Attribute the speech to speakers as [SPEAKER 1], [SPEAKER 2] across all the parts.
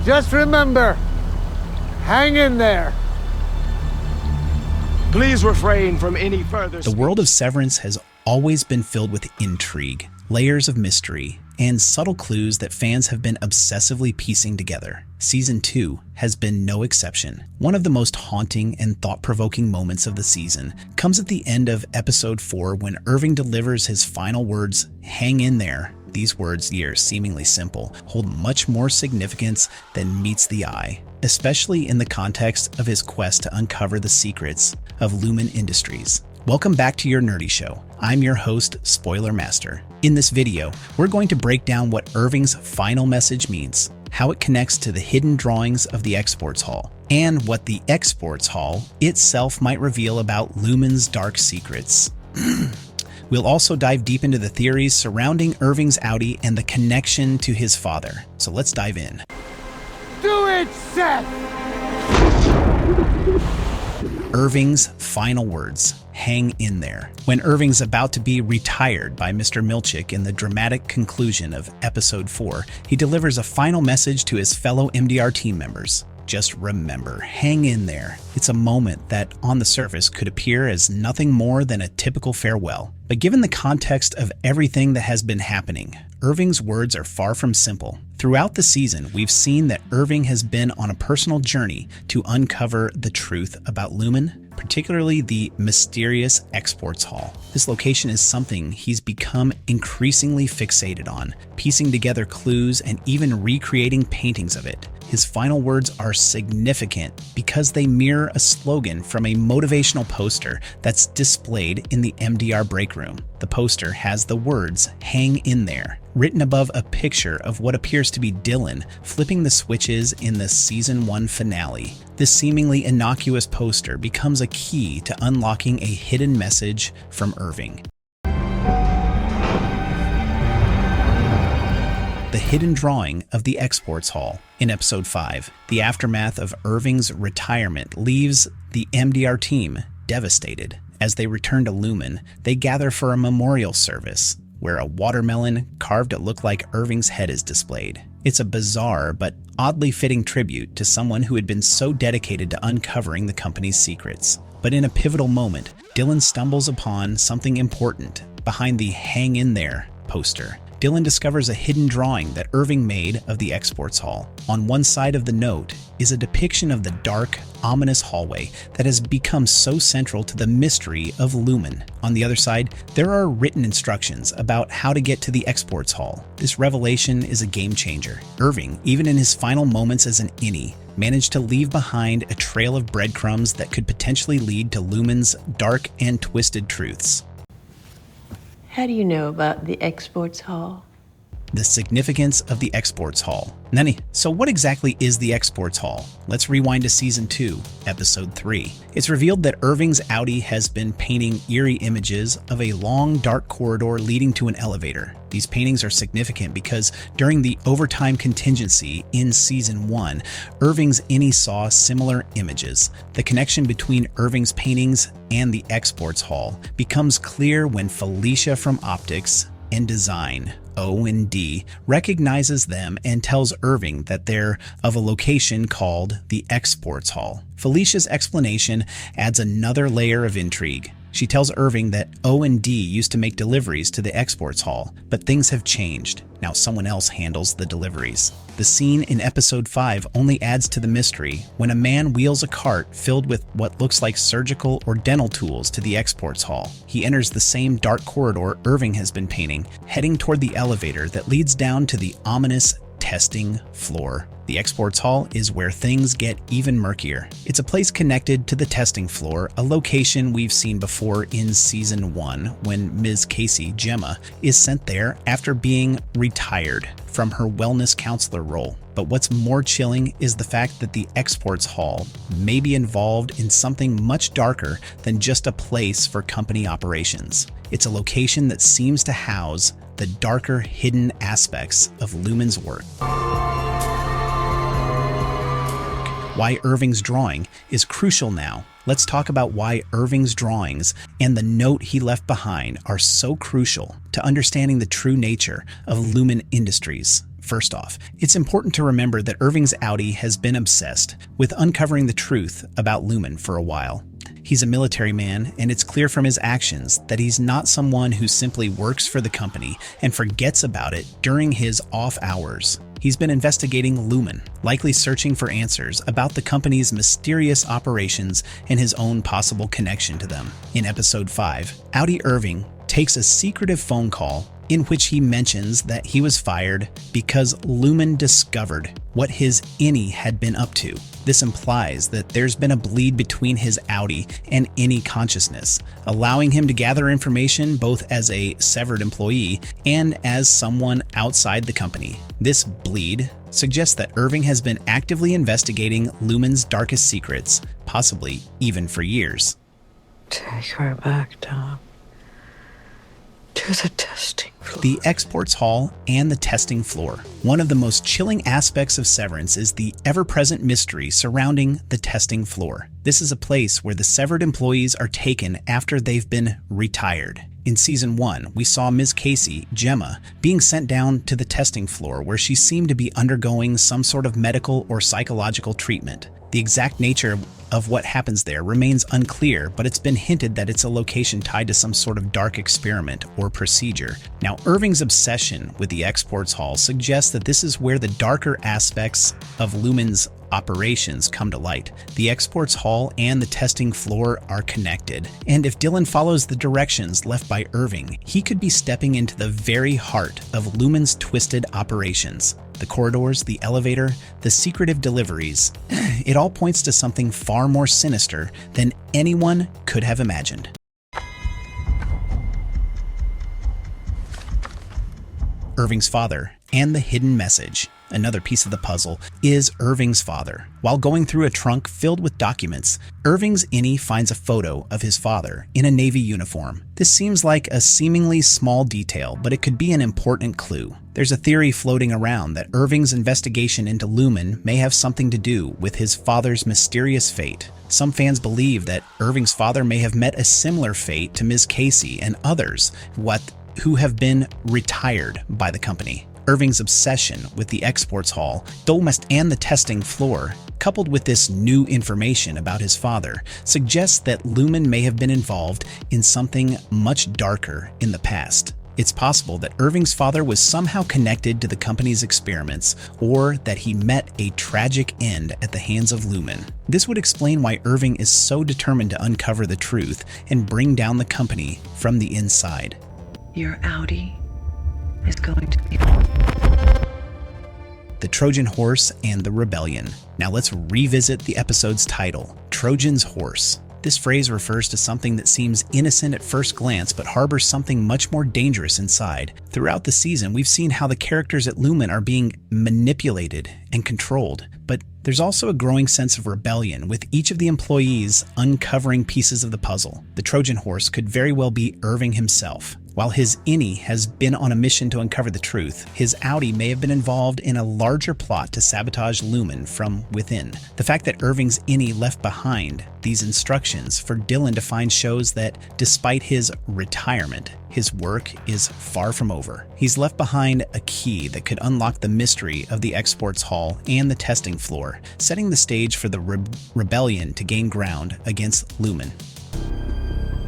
[SPEAKER 1] Just remember, hang in there.
[SPEAKER 2] Please refrain from any further...
[SPEAKER 3] The world of Severance has always been filled with intrigue, layers of mystery, and subtle clues that fans have been obsessively piecing together. Season 2 has been no exception. One of the most haunting and thought-provoking moments of the season comes at the end of episode 4 when Irving delivers his final words, "Hang in there." These words, here seemingly simple, hold much more significance than meets the eye, especially in the context of his quest to uncover the secrets of Lumon Industries. Welcome back to your Nerdy Show. I'm your host, Spoiler Master. In this video, we're going to break down what Irving's final message means, how it connects to the hidden drawings of the Exports Hall, and what the Exports Hall itself might reveal about Lumon's dark secrets. We'll also dive deep into the theories surrounding Irving's Audi and the connection to his father. So let's dive in.
[SPEAKER 1] Do it, Seth!
[SPEAKER 3] Irving's final words, "Hang in there." When Irving's about to be retired by Mr. Milchick in the dramatic conclusion of episode 4, he delivers a final message to his fellow MDR team members. Just remember, hang in there. It's a moment that on the surface could appear as nothing more than a typical farewell. But given the context of everything that has been happening, Irving's words are far from simple. Throughout the season, we've seen that Irving has been on a personal journey to uncover the truth about Lumon, particularly the mysterious Exports Hall. This location is something he's become increasingly fixated on, piecing together clues and even recreating paintings of it. His final words are significant because they mirror a slogan from a motivational poster that's displayed in the MDR break room. The poster has the words, "Hang in there," written above a picture of what appears to be Dylan flipping the switches in the Season 1 finale. This seemingly innocuous poster becomes a key to unlocking a hidden message from Irving. The hidden drawing of the Exports Hall. In episode 5, the aftermath of Irving's retirement leaves the MDR team devastated. As they return to Lumon, they gather for a memorial service where a watermelon carved to look like Irving's head is displayed. It's a bizarre but oddly fitting tribute to someone who had been so dedicated to uncovering the company's secrets. But in a pivotal moment, Dylan stumbles upon something important behind the "Hang in there" poster. Dylan discovers a hidden drawing that Irving made of the Exports Hall. On one side of the note is a depiction of the dark, ominous hallway that has become so central to the mystery of Lumon. On the other side, there are written instructions about how to get to the Exports Hall. This revelation is a game changer. Irving, even in his final moments as an innie, managed to leave behind a trail of breadcrumbs that could potentially lead to Lumon's dark and twisted truths.
[SPEAKER 4] How do you know about the Exports Hall?
[SPEAKER 3] The significance of the Exports Hall. Nani, so what exactly is the Exports Hall? Let's rewind to Season 2, Episode 3. It's revealed that Irving's Audi has been painting eerie images of a long, dark corridor leading to an elevator. These paintings are significant because during the overtime contingency in Season 1, Irving's innie saw similar images. The connection between Irving's paintings and the Exports Hall becomes clear when Felicia from Optics and Design, O&D, recognizes them and tells Irving that they're of a location called the Exports Hall. Felicia's explanation adds another layer of intrigue. She tells Irving that O&D used to make deliveries to the Exports Hall, but things have changed. Now someone else handles the deliveries. The scene in episode 5 only adds to the mystery when a man wheels a cart filled with what looks like surgical or dental tools to the Exports Hall. He enters the same dark corridor Irving has been painting, heading toward the elevator that leads down to the ominous testing floor. The Exports Hall is where things get even murkier. It's a place connected to the testing floor, a location we've seen before in Season 1 when Ms. Casey, Gemma, is sent there after being retired from her wellness counselor role. But what's more chilling is the fact that the Exports Hall may be involved in something much darker than just a place for company operations. It's a location that seems to house the darker, hidden aspects of Lumon's work. Why Irving's drawing is crucial now. Let's talk about why Irving's drawings and the note he left behind are so crucial to understanding the true nature of Lumon Industries. First off, it's important to remember that Irving's Audi has been obsessed with uncovering the truth about Lumon for a while. He's a military man, and it's clear from his actions that he's not someone who simply works for the company and forgets about it during his off hours. He's been investigating Lumon, likely searching for answers about the company's mysterious operations and his own possible connection to them. In episode 5, Audi Irving takes a secretive phone call in which he mentions that he was fired because Lumon discovered what his innie had been up to. This implies that there's been a bleed between his Audi and innie consciousness, allowing him to gather information both as a severed employee and as someone outside the company. This bleed suggests that Irving has been actively investigating Lumon's darkest secrets, possibly even for years.
[SPEAKER 4] Take her back, Tom. To the testing floor.
[SPEAKER 3] The exports hall and the testing floor. One of the most chilling aspects of Severance is the ever-present mystery surrounding the testing floor. This is a place where the severed employees are taken after they've been retired. In Season 1, we saw Ms. Casey, Gemma, being sent down to the testing floor where she seemed to be undergoing some sort of medical or psychological treatment. The exact nature of what happens there remains unclear, but it's been hinted that it's a location tied to some sort of dark experiment or procedure. Now, Irving's obsession with the exports hall suggests that this is where the darker aspects of Lumon's operations come to light. The exports hall and the testing floor are connected, and if Dylan follows the directions left by Irving, he could be stepping into the very heart of Lumon's twisted operations. The corridors, the elevator, the secretive deliveries, it all points to something far more sinister than anyone could have imagined. Irving's father and the hidden message. Another piece of the puzzle is Irving's father. While going through a trunk filled with documents, Irving's innie finds a photo of his father in a Navy uniform. This seems like a seemingly small detail, but it could be an important clue. There's a theory floating around that Irving's investigation into Lumon may have something to do with his father's mysterious fate. Some fans believe that Irving's father may have met a similar fate to Ms. Casey and others who have been retired by the company. Irving's obsession with the exports hall, and the testing floor, coupled with this new information about his father, suggests that Lumon may have been involved in something much darker in the past. It's possible that Irving's father was somehow connected to the company's experiments, or that he met a tragic end at the hands of Lumon. This would explain why Irving is so determined to uncover the truth and bring down the company from the inside.
[SPEAKER 4] Your Audi is going to be
[SPEAKER 3] the Trojan Horse and the Rebellion. Now let's revisit the episode's title, Trojan's Horse. This phrase refers to something that seems innocent at first glance but harbors something much more dangerous inside. Throughout the season, we've seen how the characters at Lumon are being manipulated and controlled, but there's also a growing sense of rebellion, with each of the employees uncovering pieces of the puzzle. The Trojan Horse could very well be Irving himself. While his innie has been on a mission to uncover the truth, his Audi may have been involved in a larger plot to sabotage Lumon from within. The fact that Irving's innie left behind these instructions for Dylan to find shows that despite his retirement, his work is far from over. He's left behind a key that could unlock the mystery of the exports hall and the testing floor, setting the stage for the rebellion to gain ground against Lumon.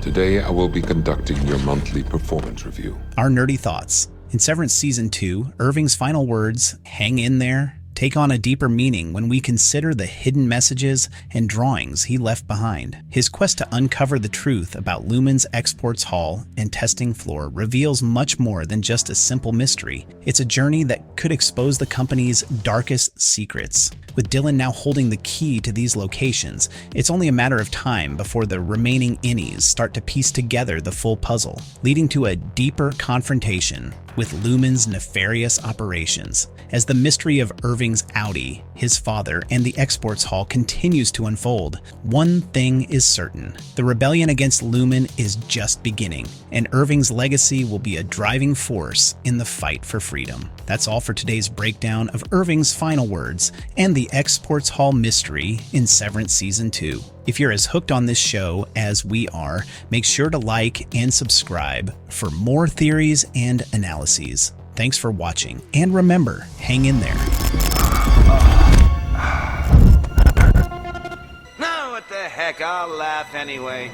[SPEAKER 5] Today, I will be conducting your monthly performance review.
[SPEAKER 3] Our nerdy thoughts. In Severance Season 2, Irving's final words, "hang in there," take on a deeper meaning when we consider the hidden messages and drawings he left behind. His quest to uncover the truth about Lumon's exports hall and testing floor reveals much more than just a simple mystery. It's a journey that could expose the company's darkest secrets. With Dylan now holding the key to these locations, it's only a matter of time before the remaining innies start to piece together the full puzzle, leading to a deeper confrontation with Lumon's nefarious operations. As the mystery of Irving's Audi, his father, and the exports hall continues to unfold, one thing is certain: the rebellion against Lumon is just beginning, and Irving's legacy will be a driving force in the fight for freedom. That's all for today's breakdown of Irving's final words and the exports hall mystery in Severance Season 2. If you're as hooked on this show as we are, make sure to like and subscribe for more theories and analyses. Thanks for watching, and remember, hang in there.
[SPEAKER 6] No, what the heck, I'll laugh anyway.